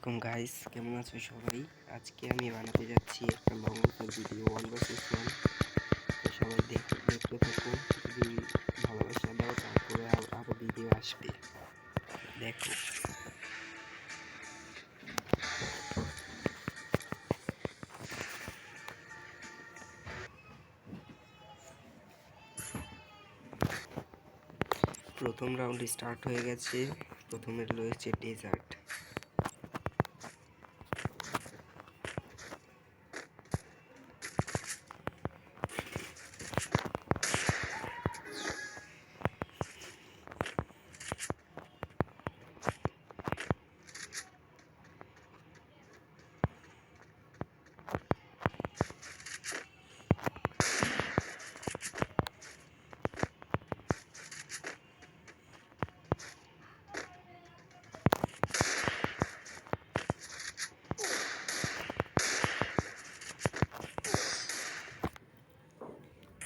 আলাইকুম গাইস, কেমন আছো সবাই? আজকে আমি বানাতে যাচ্ছি একটা লং ভিডিও 1 vs 1। তো সবাই দেখতে থাকুন। যদি ভালোবাসা দাও তারপরে আরো ভিডিও আসবে, দেখো। প্রথম রাউন্ড স্টার্ট হয়ে গেছে। প্রথমে রয়েছে ডেজার্ট।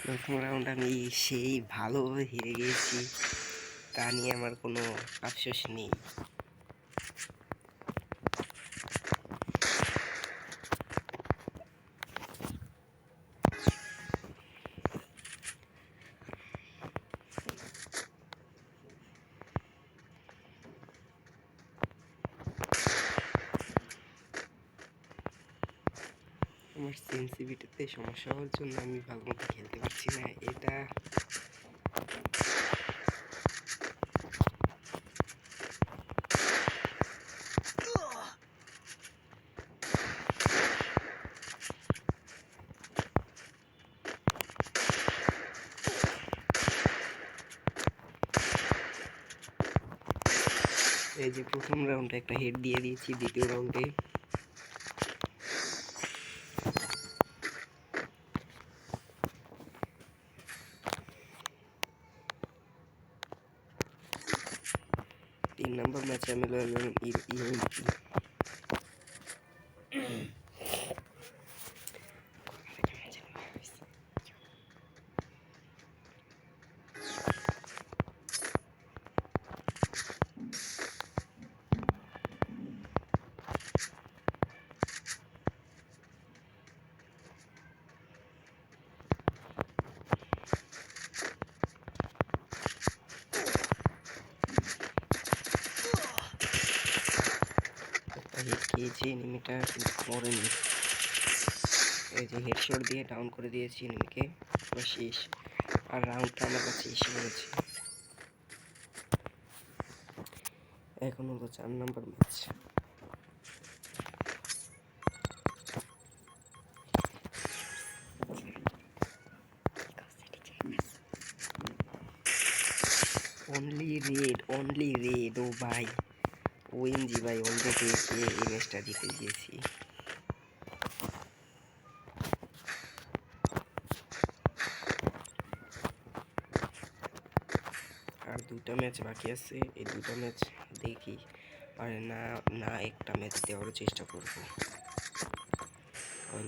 প্রথম রাউন্ড আমি সেই ভালোভাবে হেরে গিয়েছি, তা নিয়ে আমার কোনো আফসোস নেই। আমার সেন্সিটিভিটিতে সমস্যা হওয়ার জন্য আমি ভালো মতো খেলতে পারছি না। এটা এই যে প্রথম রাউন্ডে একটা হেড দিয়ে দিয়েছি, দ্বিতীয় রাউন্ডে 3 নম্বর ম্যাচে আমি ইভেন্ট হিট খেয়েছি এনিমিটা, কিন্তু মরেনি। এই যে হেডশট দিয়ে ডাউন করে দিয়েছি এনিমিকে। শেষ, আর রাউন্ডটা আমার কাছে এসে পড়েছে। এখন হলো 4 নম্বর ম্যাচ। Only red. ও ভাই, ওএমজি ভাই, অলরেডি এই ম্যাচটা জিতে গিয়েছি। আর 2টা ম্যাচ বাকি আছে। এই 2টা ম্যাচ দেখি, আর না একটা ম্যাচ দেওয়ার চেষ্টা করব।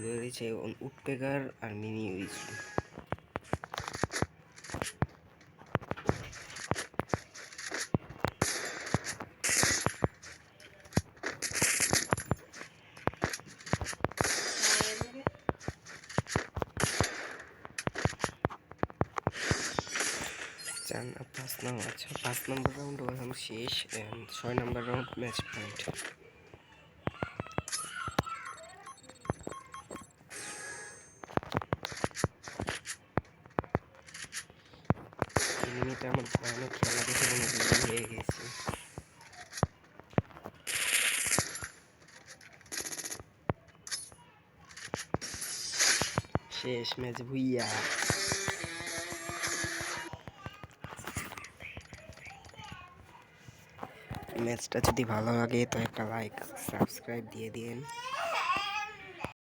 রয়েছে উডপেকার আর মিনি উইজু। আচ্ছা, 5 নম্বর রাউন্ড এখন শেষ। 6 নম্বর রাউন্ড ম্যাচ পয়েন্ট। এনিমিটা আমার ভয়ানক খেলা দেখে মনে হয়ে গেছে। শেষ ম্যাচ ভুইয়া। ম্যাচটা যদি ভালো লাগে তো একটা লাইক সাবস্ক্রাইব দিয়ে দিন।